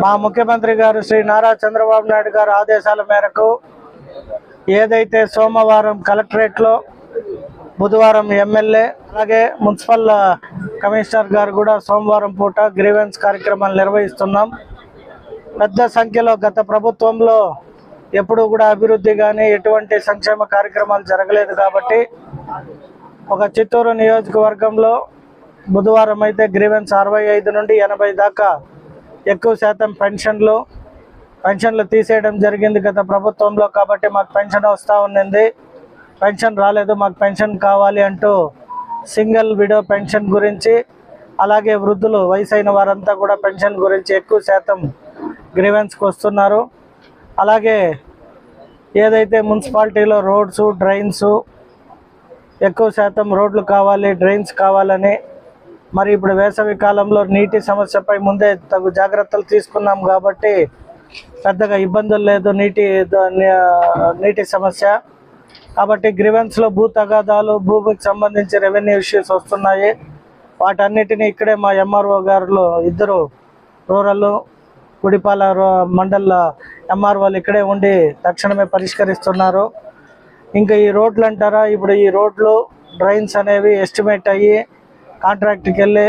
మా ముఖ్యమంత్రి గారు శ్రీ నారా చంద్రబాబు నాయుడు గారి ఆదేశాల మేరకు ఏదైతే సోమవారం కలెక్టరేట్లో, బుధవారం ఎమ్మెల్యే అలాగే మున్సిపల్ కమిషనర్ గారు కూడా సోమవారం పూట గ్రీవెన్స్ కార్యక్రమాలు నిర్వహిస్తున్నాం. పెద్ద సంఖ్యలో గత ప్రభుత్వంలో ఎప్పుడు కూడా అభివృద్ధి కానీ ఎటువంటి సంక్షేమ కార్యక్రమాలు జరగలేదు కాబట్టి ఒక చిత్తూరు నియోజకవర్గంలో బుధవారం అయితే గ్రీవెన్స్ 65 నుండి 80 దాకా ఎక్కువ శాతం పెన్షన్లు తీసేయడం జరిగింది గత ప్రభుత్వంలో. కాబట్టి మాకు పెన్షన్ వస్తూ ఉన్నింది, పెన్షన్ రాలేదు, మాకు పెన్షన్ కావాలి అంటూ సింగిల్ విడో పెన్షన్ గురించి, అలాగే వృద్ధులు వయసైన వారంతా కూడా పెన్షన్ గురించి ఎక్కువ శాతం గ్రీవెన్స్కి వస్తున్నారు. అలాగే ఏదైతే మున్సిపాలిటీలో రోడ్స్, డ్రైన్స్ ఎక్కువ శాతం రోడ్లు కావాలి, డ్రైన్స్ కావాలని, మరి ఇప్పుడు వేసవి కాలంలో నీటి సమస్యపై ముందే తగు జాగ్రత్తలు తీసుకున్నాం కాబట్టి పెద్దగా ఇబ్బందులు లేదు నీటి సమస్య. కాబట్టి గ్రీవెన్స్లో భూ తగాదాలు, భూమికి సంబంధించి రెవెన్యూ ఇష్యూస్ వస్తున్నాయి. వాటన్నిటిని ఇక్కడే మా ఎంఆర్ఓ గారు ఇద్దరు రూరల్ గుడిపాల మండల ఎంఆర్ఓలు ఇక్కడే ఉండి తక్షణమే పరిష్కరిస్తున్నారు. ఇంకా ఈ రోడ్లు అంటారా, ఇప్పుడు ఈ రోడ్లు, డ్రైన్స్ అనేవి ఎస్టిమేట్ అయ్యి కాంట్రాక్ట్కి వెళ్ళి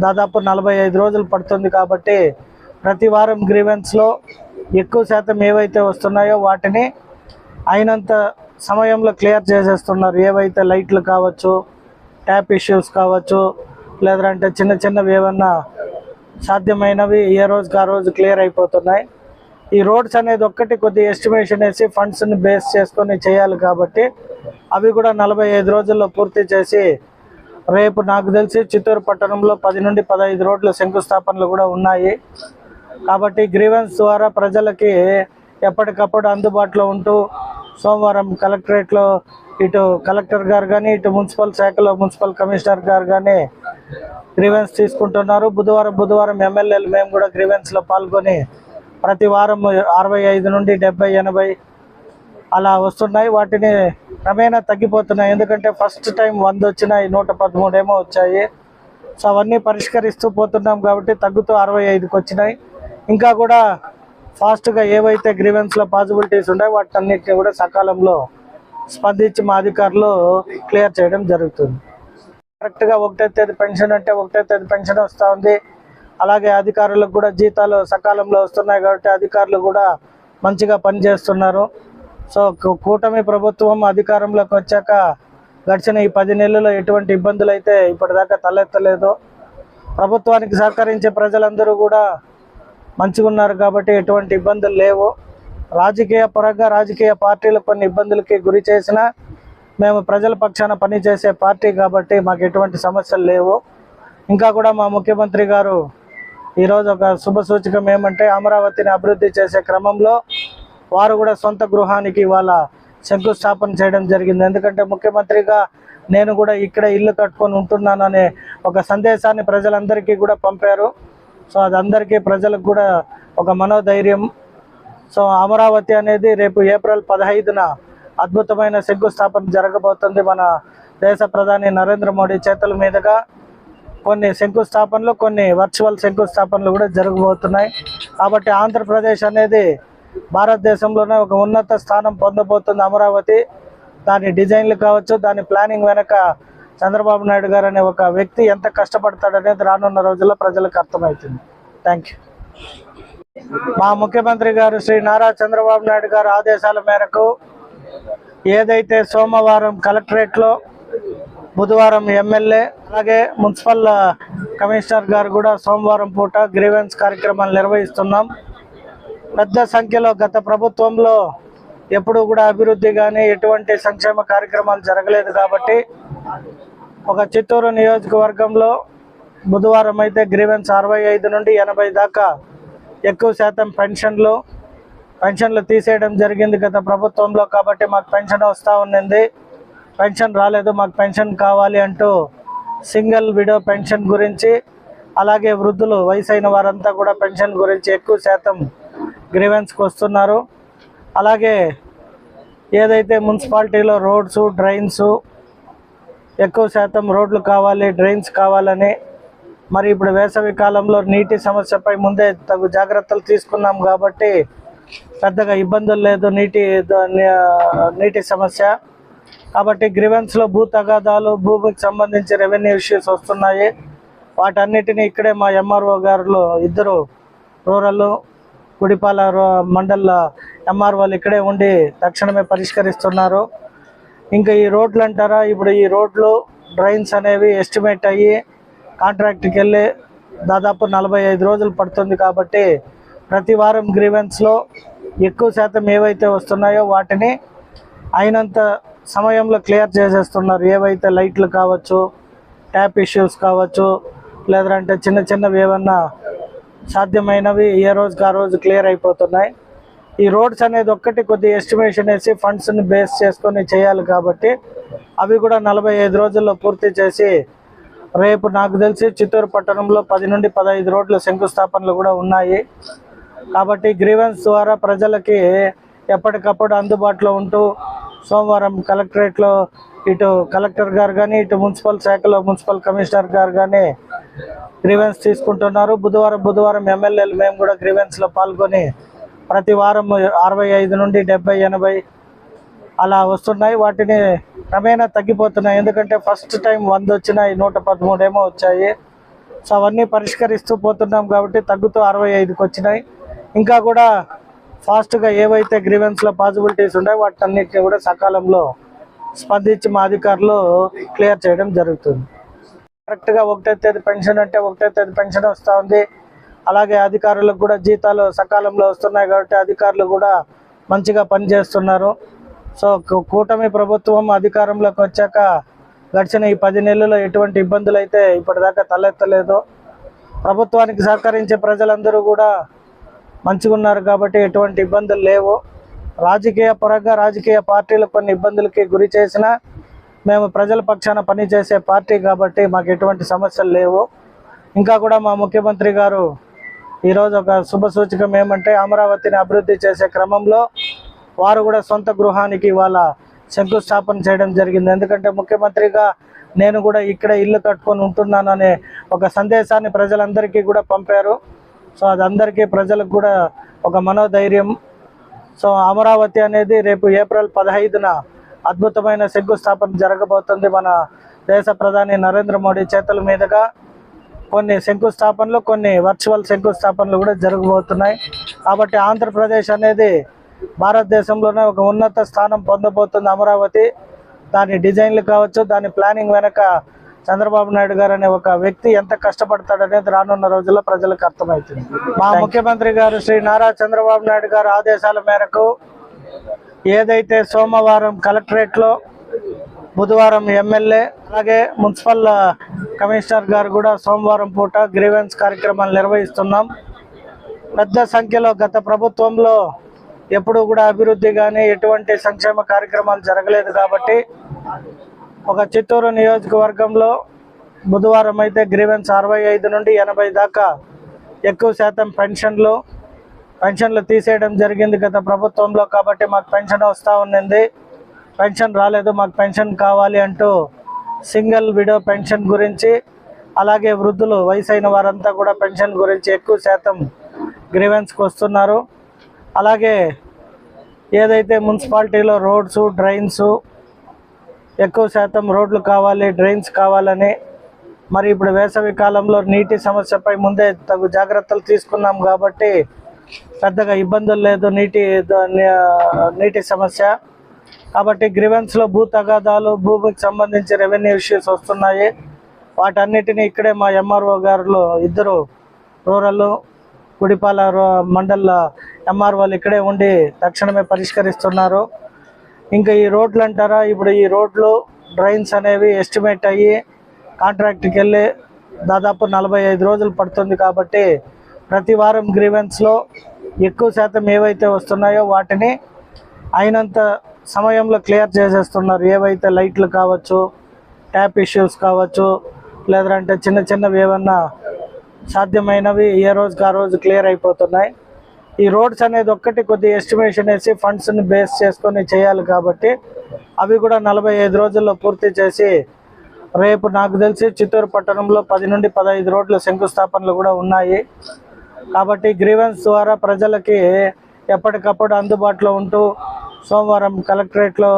దాదాపు 45 రోజులు పడుతుంది. కాబట్టి ప్రతి వారం గ్రీవెన్స్లో ఎక్కువ శాతం ఏవైతే వస్తున్నాయో వాటిని అయినంత సమయంలో క్లియర్ చేసేస్తున్నారు. ఏవైతే లైట్లు కావచ్చు, ట్యాప్ ఇష్యూస్ కావచ్చు, లేదంటే చిన్నవి ఏమన్నా సాధ్యమైనవి ఏ రోజుకి ఆ రోజు క్లియర్ అయిపోతున్నాయి. ఈ రోడ్స్ అనేది ఒక్కటి కొద్ది ఎస్టిమేషన్ వేసి ఫండ్స్ని బేస్ చేసుకొని చేయాలి కాబట్టి అవి కూడా 45 రోజుల్లో పూర్తి చేసి రేపు నాకు తెలిసి చిత్తూరు పట్టణంలో 10 నుండి 15 రోడ్ల శంకుస్థాపనలు కూడా ఉన్నాయి. కాబట్టి గ్రీవెన్స్ ద్వారా ప్రజలకి ఎప్పటికప్పుడు అందుబాటులో ఉంటూ సోమవారం కలెక్టరేట్లో ఇటు కలెక్టర్ గారు కానీ, ఇటు మున్సిపల్ శాఖలో మున్సిపల్ కమిషనర్ గారు కానీ గ్రీవెన్స్ తీసుకుంటున్నారు. బుధవారం ఎమ్మెల్యేలు మేము కూడా గ్రీవెన్స్లో పాల్గొని ప్రతి వారం 65 నుండి 70, 80 అలా వస్తున్నాయి. వాటిని క్రమేణా తగ్గిపోతున్నాయి. ఎందుకంటే ఫస్ట్ టైం 100 వచ్చినాయి, 113 ఏమో వచ్చాయి. సో అవన్నీ పరిష్కరిస్తూ పోతున్నాం కాబట్టి తగ్గుతూ 65కి వచ్చినాయి. ఇంకా కూడా ఫాస్ట్గా ఏవైతే గ్రీవెన్స్లో పాసిబిలిటీస్ ఉన్నాయో వాటన్నిటిని కూడా సకాలంలో స్పందించి మా అధికారులు క్లియర్ చేయడం జరుగుతుంది. కరెక్ట్గా 1వ తేదీ పెన్షన్ అంటే 1వ తేదీ పెన్షన్ వస్తూ ఉంది. అలాగే అధికారులకు కూడా జీతాలు సకాలంలో వస్తున్నాయి కాబట్టి అధికారులు కూడా మంచిగా పనిచేస్తున్నారు. సో కూటమి ప్రభుత్వం అధికారంలోకి వచ్చాక గడిచిన ఈ 10 నెలల్లో ఎటువంటి ఇబ్బందులు అయితే ఇప్పటిదాకా తలెత్తలేదు. ప్రభుత్వానికి సహకరించే ప్రజలందరూ కూడా మంచిగా ఉన్నారు కాబట్టి ఎటువంటి ఇబ్బందులు లేవు. రాజకీయ పార్టీలు కొన్ని ఇబ్బందులకి గురి చేసినా మేము ప్రజల పక్షాన పనిచేసే పార్టీ కాబట్టి మాకు ఎటువంటి సమస్యలు లేవు. ఇంకా కూడా మా ముఖ్యమంత్రి గారు ఈరోజు ఒక శుభ సూచకం ఏమంటే అమరావతిని అభివృద్ధి చేసే క్రమంలో వారు కూడా సొంత గృహానికి వాళ్ళ శంకుస్థాపన చేయడం జరిగింది. ఎందుకంటే ముఖ్యమంత్రిగా నేను కూడా ఇక్కడ ఇల్లు కట్టుకొని ఉంటున్నాననే ఒక సందేశాన్ని ప్రజలందరికీ కూడా పంపారు. సో అది అందరికీ ప్రజలకు కూడా ఒక మనోధైర్యం. సో అమరావతి అనేది రేపు ఏప్రిల్ 15న అద్భుతమైన శంకుస్థాపన జరగబోతుంది. మన దేశ ప్రధాని నరేంద్ర మోడీ చేతుల మీదుగా కొన్ని శంకుస్థాపనలు, కొన్ని వర్చువల్ శంకుస్థాపనలు కూడా జరగబోతున్నాయి. కాబట్టి ఆంధ్రప్రదేశ్ అనేది భారతదేశంలోనే ఒక ఉన్నత స్థానం పొందబోతుంది అమరావతి. దాని డిజైన్లు కావచ్చు, దాని ప్లానింగ్ వెనక చంద్రబాబు నాయుడు గారు అనే ఒక వ్యక్తి ఎంత కష్టపడతాడనేది రానున్న రోజుల్లో ప్రజలకు అర్థమవుతుంది. Thank you. మా ముఖ్యమంత్రి గారు శ్రీ నారా చంద్రబాబు నాయుడు గారి ఆదేశాల మేరకు ఏదైతే సోమవారం కలెక్టరేట్లో, బుధవారం ఎమ్మెల్యే అలాగే మున్సిపల్ కమిషనర్ గారు కూడా సోమవారం పూట గ్రీవెన్స్ కార్యక్రమాలు నిర్వహిస్తున్నాం. పెద్ద సంఖ్యలో గత ప్రభుత్వంలో ఎప్పుడు కూడా అభివృద్ధి కానీ ఎటువంటి సంక్షేమ కార్యక్రమాలు జరగలేదు కాబట్టి ఒక చిత్తూరు నియోజకవర్గంలో బుధవారం అయితే గ్రీవెన్స్ 65 నుండి 80 దాకా ఎక్కువ శాతం పెన్షన్లు తీసేయడం జరిగింది గత ప్రభుత్వంలో. కాబట్టి మాకు పెన్షన్ వస్తూ ఉన్నింది, పెన్షన్ రాలేదు, మాకు పెన్షన్ కావాలి అంటూ సింగిల్ విడో పెన్షన్ గురించి, అలాగే వృద్ధులు వయసైన వారంతా కూడా పెన్షన్ గురించి ఎక్కువ శాతం గ్రీవెన్స్కి వస్తున్నారు. అలాగే ఏదైతే మున్సిపాలిటీలో రోడ్స్, డ్రైన్స్ ఎక్కువ శాతం రోడ్లు కావాలి, డ్రైన్స్ కావాలని, మరి ఇప్పుడు వేసవి కాలంలో నీటి సమస్యపై ముందే తగు జాగ్రత్తలు తీసుకున్నాం కాబట్టి పెద్దగా ఇబ్బందులు లేదు నీటి సమస్య. కాబట్టి గ్రీవెన్స్లో భూ తగాదాలు, భూమికి సంబంధించి రెవెన్యూ ఇష్యూస్ వస్తున్నాయి. వాటన్నిటిని ఇక్కడే మా ఎంఆర్ఓ గారు ఇద్దరు రూరల్ గుడిపాల మండల ఎంఆర్ఓలు ఇక్కడే ఉండి తక్షణమే పరిష్కరిస్తున్నారు. ఇంకా ఈ రోడ్లు అంటారా, ఇప్పుడు ఈ రోడ్లు డ్రైన్స్ అనేవి ఎస్టిమేట్ అయ్యి కాంట్రాక్ట్కి వెళ్ళి దాదాపు 45 రోజులు పడుతుంది. కాబట్టి ప్రతి వారం గ్రీవెన్స్లో ఎక్కువ శాతం ఏవైతే వస్తున్నాయో వాటిని అయినంత సమయంలో క్లియర్ చేసేస్తున్నారు. ఏవైతే లైట్లు కావచ్చు, ట్యాప్ ఇష్యూస్ కావచ్చు, లేదంటే చిన్న చిన్నవి ఏమన్నా సాధ్యమైనవి ఏ రోజుకి ఆ రోజు క్లియర్ అయిపోతున్నాయి. ఈ రోడ్స్ అనేది ఒక్కటి కొద్ది ఎస్టిమేషన్ వేసి ఫండ్స్ని బేస్ చేసుకొని చేయాలి. కాబట్టి అవి కూడా 45 రోజుల్లో పూర్తి చేసి రేపు నాకు తెలిసి చిత్తూరు పట్టణంలో 10 నుండి 15 రోడ్ల శంకుస్థాపనలు కూడా ఉన్నాయి. కాబట్టి గ్రీవెన్స్ ద్వారా ప్రజలకి ఎప్పటికప్పుడు అందుబాటులో ఉంటూ సోమవారం కలెక్టరేట్లో ఇటు కలెక్టర్ గారు కానీ, ఇటు మున్సిపల్ శాఖలో మున్సిపల్ కమిషనర్ గారు కానీ గ్రీవెన్స్ తీసుకుంటున్నారు. బుధవారం ఎమ్మెల్యేలు మేము కూడా గ్రీవెన్స్లో పాల్గొని ప్రతి వారం 65 నుండి 70, 80 అలా వస్తున్నాయి. వాటిని క్రమేణా తగ్గిపోతున్నాయి. ఎందుకంటే ఫస్ట్ టైం 100 వచ్చినాయి, 113 ఏమో వచ్చాయి. సో అవన్నీ పరిష్కరిస్తూ పోతున్నాం కాబట్టి తగ్గుతూ 65కి వచ్చినాయి. ఇంకా కూడా ఫాస్ట్గా ఏవైతే గ్రీవెన్స్లో పాసిబిలిటీస్ ఉన్నాయో వాటన్నిటిని కూడా సకాలంలో స్పందించి మా అధికారులు క్లియర్ చేయడం జరుగుతుంది. కరెక్ట్గా 1వ తేదీ పెన్షన్ అంటే 1వ తేదీ పెన్షన్ వస్తూ ఉంది. అలాగే అధికారులకు కూడా జీతాలు సకాలంలో వస్తున్నాయి. కాబట్టి అధికారులు కూడా మంచిగా పనిచేస్తున్నారు. సో కూటమి ప్రభుత్వం అధికారంలోకి వచ్చాక గడిచిన ఈ 10 నెలల్లో ఎటువంటి ఇబ్బందులు అయితే ఇప్పటిదాకా తలెత్తలేదు. ప్రభుత్వానికి సహకరించే ప్రజలందరూ కూడా మంచిగా ఉన్నారు కాబట్టి ఎటువంటి ఇబ్బందులు లేవు. రాజకీయ పరంగా రాజకీయ పార్టీలు కొన్ని ఇబ్బందులకి గురి చేసినా మేము ప్రజల పక్షాన పనిచేసే పార్టీ కాబట్టి మాకు ఎటువంటి సమస్యలు లేవు. ఇంకా కూడా మా ముఖ్యమంత్రి గారు ఈరోజు ఒక శుభ సూచకం ఏమంటే అమరావతిని అభివృద్ధి చేసే క్రమంలో వారు కూడా సొంత గృహానికి ఇవాళ శంకుస్థాపన చేయడం జరిగింది. ఎందుకంటే ముఖ్యమంత్రిగా నేను కూడా ఇక్కడ ఇల్లు కట్టుకొని ఉంటున్నాను అనే ఒక సందేశాన్ని ప్రజలందరికీ కూడా పంపారు. సో అది అందరికీ ప్రజలకు కూడా ఒక మనోధైర్యం. సో అమరావతి అనేది రేపు ఏప్రిల్ 15న అద్భుతమైన శంకుస్థాపన జరగబోతుంది. మన దేశ ప్రధాని నరేంద్ర మోడీ చేతుల మీదుగా కొన్ని శంకుస్థాపనలు, కొన్ని వర్చువల్ శంకుస్థాపనలు కూడా జరగబోతున్నాయి. కాబట్టి ఆంధ్రప్రదేశ్ అనేది భారతదేశంలోనే ఒక ఉన్నత స్థానం పొందబోతుంది. అమరావతి దాని డిజైన్లు కావచ్చు, దాని ప్లానింగ్ వెనక చంద్రబాబు నాయుడు గారు అనే ఒక వ్యక్తి ఎంత కష్టపడతాడనేది రానున్న రోజుల్లో ప్రజలకు అర్థమవుతుంది. మా ముఖ్యమంత్రి గారు శ్రీ నారా చంద్రబాబు నాయుడు గారు ఆదేశాల మేరకు ఏదైతే సోమవారం కలెక్టరేట్లో, బుధవారం ఎమ్మెల్యే అలాగే మున్సిపల్ కమిషనర్ గారు కూడా సోమవారం పూట గ్రీవెన్స్ కార్యక్రమాలు నిర్వహిస్తున్నాం. పెద్ద సంఖ్యలో గత ప్రభుత్వంలో ఎప్పుడు కూడా అభివృద్ధి కానీ ఎటువంటి సంక్షేమ కార్యక్రమాలు జరగలేదు. కాబట్టి ఒక చిత్తూరు నియోజకవర్గంలో బుధవారం అయితే గ్రీవెన్స్ 65 నుండి 80 దాకా ఎక్కువ శాతం పెన్షన్లు తీసేయడం జరిగింది గత ప్రభుత్వంలో. కాబట్టి మాకు పెన్షన్ వస్తూ ఉన్నింది, పెన్షన్ రాలేదు, మాకు పెన్షన్ కావాలి అంటూ సింగిల్ విడో పెన్షన్ గురించి, అలాగే వృద్ధులు వయసైన వారంతా కూడా పెన్షన్ గురించి ఎక్కువ శాతం గ్రీవెన్స్కి వస్తున్నారు. అలాగే ఏదైతే మున్సిపాలిటీలో రోడ్స్, డ్రైన్స్ ఎక్కువ శాతం రోడ్లు కావాలి, డ్రైన్స్ కావాలని, మరి ఇప్పుడు వేసవి కాలంలో నీటి సమస్యపై ముందే తగు జాగ్రత్తలు తీసుకున్నాం కాబట్టి పెద్దగా ఇబ్బందులు లేదు నీటి సమస్య. కాబట్టి గ్రీవెన్స్లో భూ తగాదాలు, భూమికి సంబంధించి రెవెన్యూ ఇష్యూస్ వస్తున్నాయి. వాటన్నిటిని ఇక్కడే మా ఎంఆర్ఓ గారు ఇద్దరు రూరల్ గుడిపాల మండల ఎంఆర్ఓలు ఇక్కడే ఉండి తక్షణమే పరిష్కరిస్తున్నారు. ఇంకా ఈ రోడ్లు అంటారా, ఇప్పుడు ఈ రోడ్లు డ్రైన్స్ అనేవి ఎస్టిమేట్ అయ్యి కాంట్రాక్ట్కి వెళ్ళి దాదాపు 45 రోజులు పడుతుంది. కాబట్టి ప్రతి వారం గ్రీవెన్స్లో ఎక్కువ శాతం ఏవైతే వస్తున్నాయో వాటిని అయినంత సమయంలో క్లియర్ చేసేస్తున్నారు. ఏవైతే లైట్లు కావచ్చు, ట్యాప్ ఇష్యూస్ కావచ్చు, లేదంటే చిన్న చిన్నవి ఏమన్నా సాధ్యమైనవి ఏ రోజుకి ఆ రోజు క్లియర్ అయిపోతున్నాయి. ఈ రోడ్స్ అనేది ఒక్కటి కొద్ది ఎస్టిమేషన్ వేసి ఫండ్స్ని బేస్ చేసుకొని చేయాలి. కాబట్టి అవి కూడా 45 రోజుల్లో పూర్తి చేసి రేపు నాకు తెలిసి చిత్తూరు పట్టణంలో 10 నుండి 15 రోడ్ల శంకుస్థాపనలు కూడా ఉన్నాయి. కాబట్టి గ్రీవెన్స్ ద్వారా ప్రజలకి ఎప్పటికప్పుడు అందుబాటులో ఉంటూ సోమవారం కలెక్టరేట్లో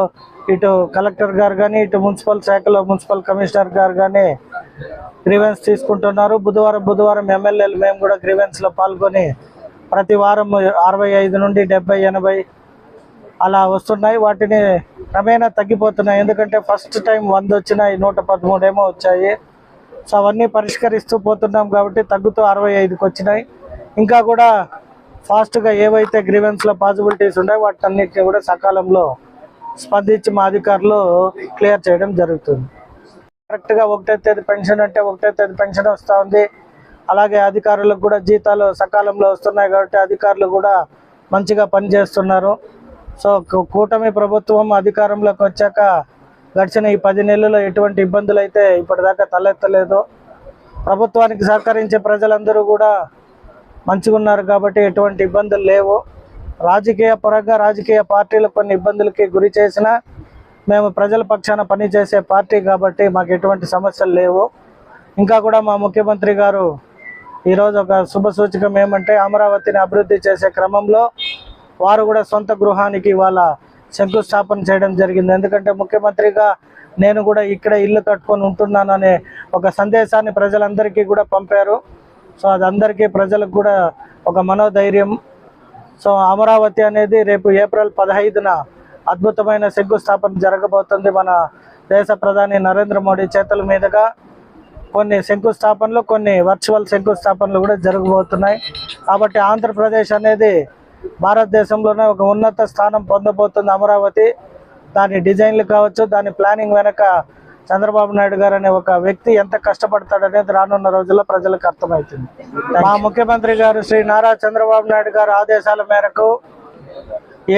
ఇటు కలెక్టర్ గారు కానీ ఇటు మున్సిపల్ శాఖలో మున్సిపల్ కమిషనర్ గారు కానీ గ్రీవెన్స్ తీసుకుంటున్నారు. బుధవారం ఎమ్మెల్యేలు మేము కూడా గ్రీవెన్స్లో పాల్గొని ప్రతి వారం 65 నుండి 70, 80 అలా వస్తున్నాయి. వాటిని క్రమేణా తగ్గిపోతున్నాయి. ఎందుకంటే ఫస్ట్ టైం 100 వచ్చినాయి, 113 ఏమో వచ్చాయి. సో అవన్నీ పరిష్కరిస్తూ పోతున్నాం కాబట్టి తగ్గుతూ 65కి వచ్చినాయి. ఇంకా కూడా ఫాస్ట్గా ఏవైతే గ్రీవెన్స్లో పాసిబిలిటీస్ ఉన్నాయో వాటన్నిటిని కూడా సకాలంలో స్పందించి మా అధికారులు క్లియర్ చేయడం జరుగుతుంది. కరెక్ట్గా 1వ తేదీ పెన్షన్ అంటే 1వ తేదీ పెన్షన్ వస్తూ ఉంది. అలాగే అధికారులకు కూడా జీతాలు సకాలంలో వస్తున్నాయి కాబట్టి అధికారులు కూడా మంచిగా పనిచేస్తున్నారు. సో కూటమి ప్రభుత్వం అధికారంలోకి వచ్చాక గడిచిన ఈ 10 నెలల్లో ఎటువంటి ఇబ్బందులు అయితే ఇప్పటిదాకా తలెత్తలేదు. ప్రభుత్వానికి సహకరించే ప్రజలందరూ కూడా మంచిగా ఉన్నారు కాబట్టి ఎటువంటి ఇబ్బందులు లేవు. రాజకీయ పరంగా రాజకీయ పార్టీలు కొన్ని ఇబ్బందులకి గురి చేసినా మేము ప్రజల పక్షాన పనిచేసే పార్టీ కాబట్టి మాకు ఎటువంటి సమస్యలు లేవు. ఇంకా కూడా మా ముఖ్యమంత్రి గారు ఈరోజు ఒక శుభ సూచకం ఏమంటే అమరావతిని అభివృద్ధి చేసే క్రమంలో వారు కూడా సొంత గృహానికి ఇవాళ శంకుస్థాపన చేయడం జరిగింది. ఎందుకంటే ముఖ్యమంత్రిగా నేను కూడా ఇక్కడ ఇల్లు కట్టుకొని ఉంటున్నాననే ఒక సందేశాన్ని ప్రజలందరికీ కూడా పంపారు. సో అది అందరికీ ప్రజలకు కూడా ఒక మనోధైర్యం. సో అమరావతి అనేది రేపు ఏప్రిల్ 15న అద్భుతమైన శంకుస్థాపన జరగబోతుంది. మన దేశ ప్రధాని నరేంద్ర మోడీ చేతుల మీదుగా కొన్ని శంకుస్థాపనలు, కొన్ని వర్చువల్ శంకుస్థాపనలు కూడా జరగబోతున్నాయి. కాబట్టి ఆంధ్రప్రదేశ్ అనేది భారతదేశంలోనే ఒక ఉన్నత స్థానం పొందబోతుంది. అమరావతి దాని డిజైన్లు కావచ్చు, దాని ప్లానింగ్ వెనక చంద్రబాబు నాయుడు గారు అనే ఒక వ్యక్తి ఎంత కష్టపడతాడనేది రానున్న రోజుల్లో ప్రజలకు అర్థమవుతుంది. మా ముఖ్యమంత్రి గారు శ్రీ నారా చంద్రబాబు నాయుడు గారు ఆదేశాల మేరకు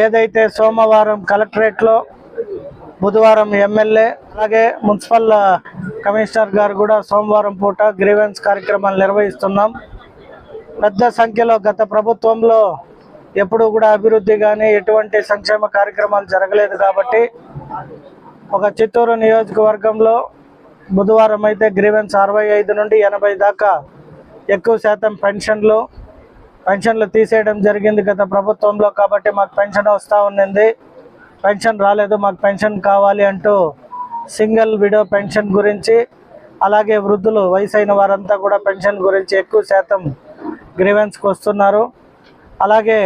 ఏదైతే సోమవారం కలెక్టరేట్లో, బుధవారం ఎమ్మెల్యే అలాగే మున్సిపల్ కమిషనర్ గారు కూడా సోమవారం పూట గ్రీవెన్స్ కార్యక్రమాలు నిర్వహిస్తున్నాం. పెద్ద సంఖ్యలో గత ప్రభుత్వంలో ఎప్పుడు కూడా అభివృద్ధి కానీ ఎటువంటి సంక్షేమ కార్యక్రమాలు జరగలేదు కాబట్టి ఒక చిత్తూరు నియోజకవర్గంలో బుధవారం అయితే గ్రీవెన్స్ 65 నుండి 80 దాకా ఎక్కువ శాతం పెన్షన్లు తీసేయడం జరిగింది గత ప్రభుత్వంలో. కాబట్టి మాకు పెన్షన్ వస్తూ ఉన్నింది, పెన్షన్ రాలేదు, మాకు పెన్షన్ కావాలి అంటూ సింగిల్ విడో పెన్షన్ గురించి, అలాగే వృద్ధులు వయసైన వారంతా కూడా పెన్షన్ గురించి ఎక్కువ శాతం గ్రీవెన్స్కి వస్తున్నారు. అలాగే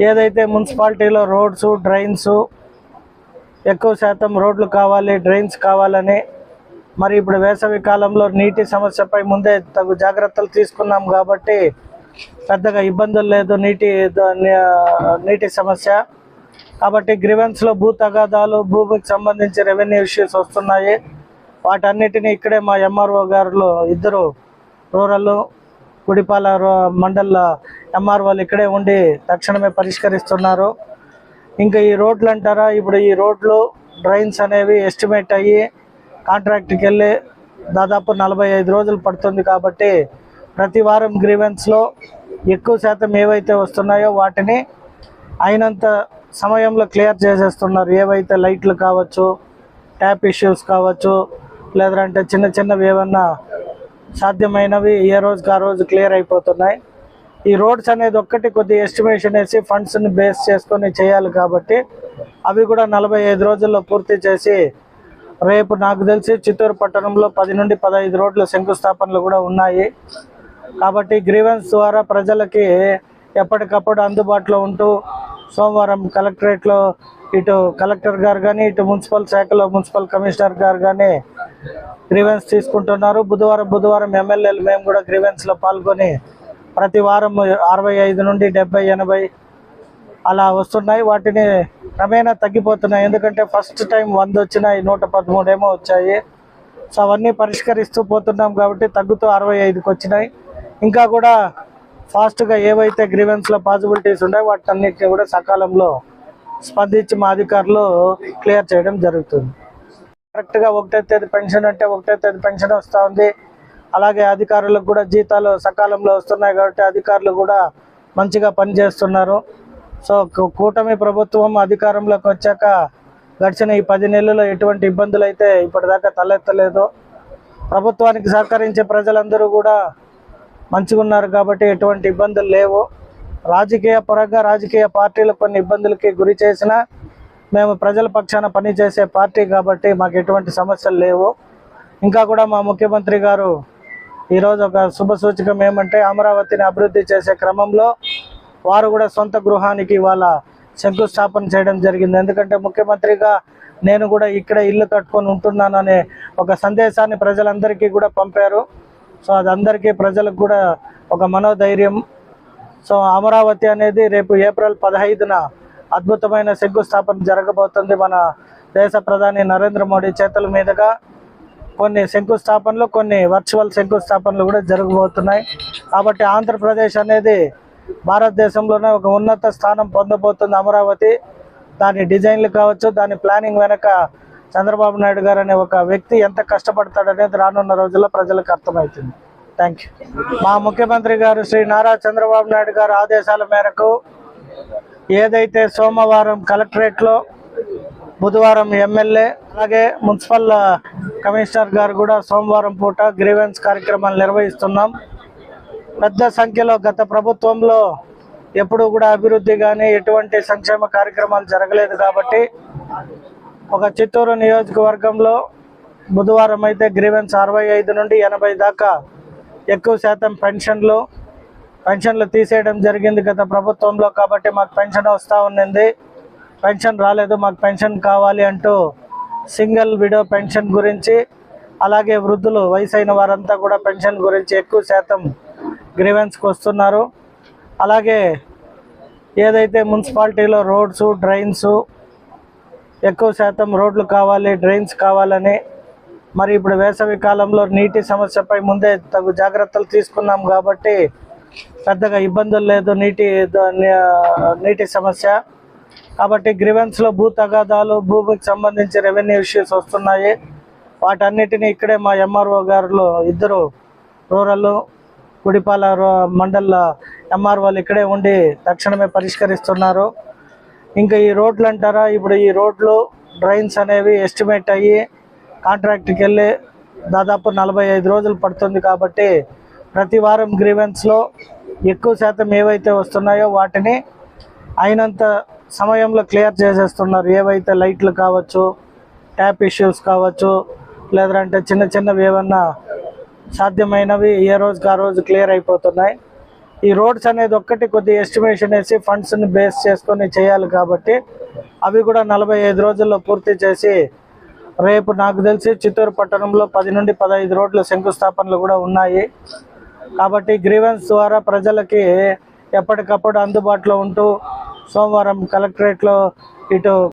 ఏదైతే మున్సిపాలిటీలో రోడ్స్, డ్రైన్స్ ఎక్కువ శాతం రోడ్లు కావాలి, డ్రైన్స్ కావాలని, మరి ఇప్పుడు వేసవి కాలంలో నీటి సమస్యపై ముందే తగు జాగ్రత్తలు తీసుకున్నాం కాబట్టి పెద్దగా ఇబ్బందులు లేదు నీటి సమస్య. కాబట్టి గ్రీవెన్స్లో భూ తగాదాలు, భూమికి సంబంధించి రెవెన్యూ ఇష్యూస్ వస్తున్నాయి. వాటన్నిటిని ఇక్కడే మా ఎంఆర్ఓ గారు ఇద్దరు రూరల్ గుడిపాల మండల ఎంఆర్ఓలు ఇక్కడే ఉండి తక్షణమే పరిష్కరిస్తున్నారు. ఇంకా ఈ రోడ్లు అంటారా, ఇప్పుడు ఈ రోడ్లు, డ్రైన్స్ అనేవి ఎస్టిమేట్ అయ్యి కాంట్రాక్ట్కి వెళ్ళి దాదాపు 45 రోజులు పడుతుంది. కాబట్టి ప్రతి వారం గ్రీవెన్స్లో ఎక్కువ శాతం ఏవైతే వస్తున్నాయో వాటిని అయినంత సమయంలో క్లియర్ చేసేస్తున్నారు. ఏవైతే లైట్లు కావచ్చు, ట్యాప్ ఇష్యూస్ కావచ్చు, లేదంటే చిన్నవి ఏమన్నా సాధ్యమైనవి ఏ రోజుకి ఆ రోజు క్లియర్ అయిపోతున్నాయి. ఈ రోడ్స్ అనేది ఒక్కటి కొద్ది ఎస్టిమేషన్ వేసి ఫండ్స్ని బేస్ చేసుకొని చేయాలి కాబట్టి అవి కూడా 45 రోజుల్లో పూర్తి చేసి రేపు నాకు తెలిసి చిత్తూరు పట్టణంలో 10 నుండి 15 రోడ్ల శంకుస్థాపనలు కూడా ఉన్నాయి. కాబట్టి గ్రీవెన్స్ ద్వారా ప్రజలకి ఎప్పటికప్పుడు అందుబాటులో ఉంటూ సోమవారం కలెక్టరేట్లో ఇటు కలెక్టర్ గారు కానీ ఇటు మున్సిపల్ శాఖలో మున్సిపల్ కమిషనర్ గారు కానీ గ్రీవెన్స్ తీసుకుంటున్నారు. బుధవారం ఎమ్మెల్యేలు మేము కూడా గ్రీవెన్స్లో పాల్గొని ప్రతి వారం 65 నుండి 70, 80 అలా వస్తున్నాయి. వాటిని క్రమేణా తగ్గిపోతున్నాయి. ఎందుకంటే ఫస్ట్ టైం 100 వచ్చినాయి, 113 ఏమో వచ్చాయి. సో అవన్నీ పరిష్కరిస్తూ పోతున్నాం కాబట్టి తగ్గుతూ 65కి వచ్చినాయి. ఇంకా కూడా ఫాస్ట్గా ఏవైతే గ్రీవెన్స్లో పాసిబిలిటీస్ ఉన్నాయో వాటన్నిటిని కూడా సకాలంలో స్పందించి మా అధికారులు క్లియర్ చేయడం జరుగుతుంది. కరెక్ట్గా 1వ తేదీ పెన్షన్ అంటే 1వ తేదీ పెన్షన్ వస్తూ ఉంది. అలాగే అధికారులకు కూడా జీతాలు సకాలంలో వస్తున్నాయి కాబట్టి అధికారులు కూడా మంచిగా పనిచేస్తున్నారు. సో కూటమి ప్రభుత్వం అధికారంలోకి వచ్చాక గడిచిన ఈ 10 నెలల్లో ఎటువంటి ఇబ్బందులు అయితే ఇప్పటిదాకా తలెత్తలేదు. ప్రభుత్వానికి సహకరించే ప్రజలందరూ కూడా మంచిగా ఉన్నారు కాబట్టి ఎటువంటి ఇబ్బందులు లేవు. రాజకీయ పరంగా రాజకీయ పార్టీలు కొన్ని ఇబ్బందులకి గురి చేసినా మేము ప్రజల పక్షాన పనిచేసే పార్టీ కాబట్టి మాకు ఎటువంటి సమస్యలు లేవు. ఇంకా కూడా మా ముఖ్యమంత్రి గారు ఈరోజు ఒక శుభ సూచకం ఏమంటే అమరావతిని అభివృద్ధి చేసే క్రమంలో వారు కూడా సొంత గృహానికి వాళ్ళ శంకుస్థాపన చేయడం జరిగింది. ఎందుకంటే ముఖ్యమంత్రిగా నేను కూడా ఇక్కడే ఇల్లు కట్టుకొని ఉంటున్నాననే ఒక సందేశాన్ని ప్రజలందరికీ కూడా పంపారు. సో అది అందరికీ ప్రజలకు కూడా ఒక మనోధైర్యం. సో అమరావతి అనేది రేపు ఏప్రిల్ 15న అద్భుతమైన శంకుస్థాపన జరగబోతుంది. మన దేశ ప్రధాని నరేంద్ర మోడీ చేతుల మీదుగా కొన్ని శంకుస్థాపనలు, కొన్ని వర్చువల్ శంకుస్థాపనలు కూడా జరగబోతున్నాయి. కాబట్టి ఆంధ్రప్రదేశ్ అనేది భారతదేశంలోనే ఒక ఉన్నత స్థానం పొందబోతుంది. అమరావతి దాని డిజైన్లు కావచ్చు, దాని ప్లానింగ్ వెనక చంద్రబాబు నాయుడు గారు అనే ఒక వ్యక్తి ఎంత కష్టపడతాడనేది రానున్న రోజుల్లో ప్రజలకు అర్థమవుతుంది. Thank you. మా ముఖ్యమంత్రి గారు శ్రీ నారా చంద్రబాబు నాయుడు గారు ఆదేశాల మేరకు ఏదైతే సోమవారం కలెక్టరేట్లో, బుధవారం ఎమ్మెల్యే, అలాగే మున్సిపల్ కమిషనర్ గారు కూడా సోమవారం పూట గ్రీవెన్స్ కార్యక్రమాలు నిర్వహిస్తున్నాం. పెద్ద సంఖ్యలో గత ప్రభుత్వంలో ఎప్పుడు కూడా అభివృద్ధి కానీ ఎటువంటి సంక్షేమ కార్యక్రమాలు జరగలేదు కాబట్టి ఒక చిత్తూరు నియోజకవర్గంలో బుధవారం అయితే గ్రీవెన్స్ 65 నుండి 80 దాకా ఎక్కువ శాతం పెన్షన్లు తీసేయడం జరిగింది గత ప్రభుత్వంలో. కాబట్టి మాకు పెన్షన్ వస్తూ ఉన్నింది, పెన్షన్ రాలేదు, మాకు పెన్షన్ కావాలి అంటూ సింగిల్ విడో పెన్షన్ గురించి, అలాగే వృద్ధులు వయసైన వారంతా కూడా పెన్షన్ గురించి ఎక్కువ శాతం గ్రీవెన్స్కి వస్తున్నారు. అలాగే ఏదైతే మున్సిపాలిటీలో రోడ్స్, డ్రైన్స్ ఎక్కువ శాతం రోడ్లు కావాలి, డ్రైన్స్ కావాలని, మరి ఇప్పుడు వేసవి కాలంలో నీటి సమస్యపై ముందే తగు జాగ్రత్తలు తీసుకున్నాం కాబట్టి పెద్దగా ఇబ్బందులు లేదు నీటి సమస్య. కాబట్టి గ్రీవెన్స్లో భూ తగాదాలు, భూమికి సంబంధించి రెవెన్యూ ఇష్యూస్ వస్తున్నాయి. వాటన్నిటిని ఇక్కడే మా ఎంఆర్ఓ గారు ఇద్దరు రూరల్ గుడిపాల మండల ఎంఆర్ఓలు ఇక్కడే ఉండి తక్షణమే పరిష్కరిస్తున్నారు. ఇంకా ఈ రోడ్లు అంటారా, ఇప్పుడు ఈ రోడ్లు, డ్రైన్స్ అనేవి ఎస్టిమేట్ అయ్యి కాంట్రాక్ట్కి వెళ్ళి దాదాపు 45 రోజులు పడుతుంది. కాబట్టి ప్రతి వారం గ్రీవెన్స్లో ఎక్కువ శాతం ఏవైతే వస్తున్నాయో వాటిని అయినంత సమయంలో క్లియర్ చేసేస్తున్నారు. ఏవైతే లైట్లు కావచ్చు, ట్యాప్ ఇష్యూస్ కావచ్చు, లేదంటే చిన్న చిన్నవి ఏమన్నా సాధ్యమైనవి ఏ రోజుకి ఆ రోజు క్లియర్ అయిపోతున్నాయి. ఈ రోడ్స్ అనేది ఒక్కటి కొద్ది ఎస్టిమేషన్ వేసి ఫండ్స్ని బేస్ చేసుకొని చేయాలి కాబట్టి అవి కూడా 45 రోజుల్లో పూర్తి చేసి రేపు నాకు తెలిసి చిత్తూరు పట్టణంలో 10 నుండి 15 రోడ్ల శంకుస్థాపనలు కూడా ఉన్నాయి. కాబట్టి గ్రీవెన్స్ ద్వారా ప్రజలకి ఎప్పటికప్పుడు అందుబాటులో ఉంటూ సోమవారం కలెక్టరేట్లో ఇటు